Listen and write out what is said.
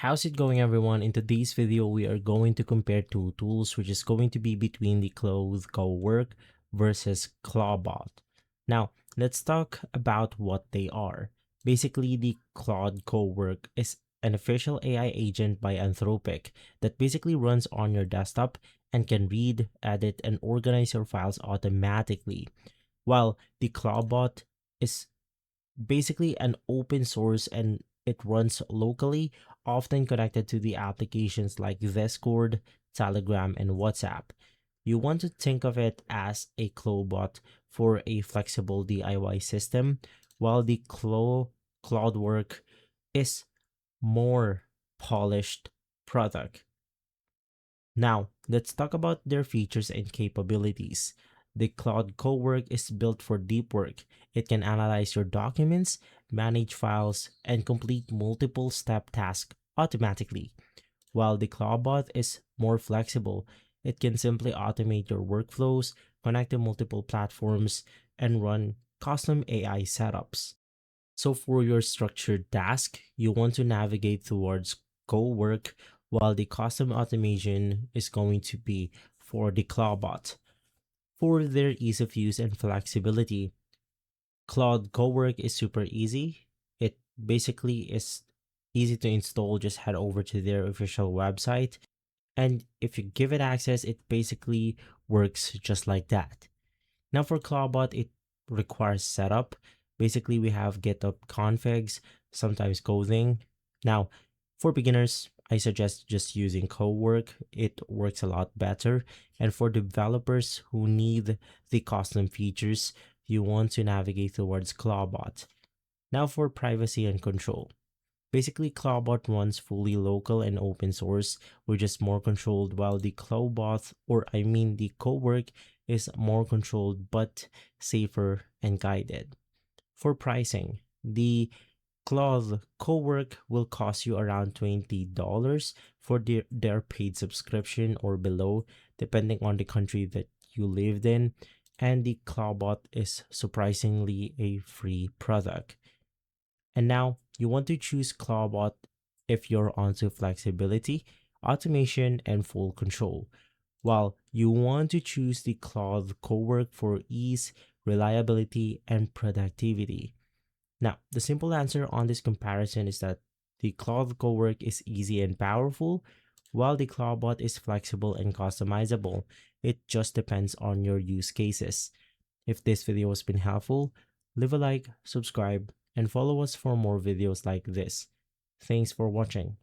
How's it going, everyone? In today's video, we are going to compare two tools, which is going to be between the Claude Cowork versus Clawbot. Now, let's talk about what they are. Basically, the Claude Cowork is an official AI agent by Anthropic that basically runs on your desktop and can read, edit, and organize your files automatically, while the Clawbot is basically an open source and it runs locally, often connected to the applications like Discord, Telegram, and WhatsApp. You want to think of it as a Clawbot for a flexible DIY system, while the Cloudwork is more polished product. Now, let's talk about their features and capabilities. The Claude Cowork is built for deep work. It can analyze your documents, manage files, and complete multiple step tasks automatically. While the Clawbot is more flexible, it can simply automate your workflows, connect to multiple platforms, and run custom AI setups. So for your structured task, you want to navigate towards Cowork, while the custom automation is going to be for the Clawbot. For their ease of use and flexibility, Claude Cowork is super easy. It basically is easy to install. Just head over to their official website. And if you give it access, it basically works just like that. Now for Clawbot, it requires setup. Basically, we have GitHub configs, sometimes coding. Now, for beginners, I suggest just using Cowork. It works a lot better. And for developers who need the custom features, you want to navigate towards Clawbot. Now for privacy and control. Basically, Clawbot runs fully local and open source, which is more controlled, while the Clawbot, or I mean the Cowork, is more controlled but safer and guided. For pricing, the Claude Cowork will cost you around $20 for their paid subscription or below, depending on the country that you lived in. And the Clawbot is surprisingly a free product. And now you want to choose Clawbot if you're onto flexibility, automation, and full control, while you want to choose the Claude Cowork for ease, reliability, and productivity. Now, the simple answer on this comparison is that the Claude Cowork is easy and powerful, while the Clawbot is flexible and customizable. It just depends on your use cases. If this video has been helpful, leave a like, subscribe, and follow us for more videos like this. Thanks for watching.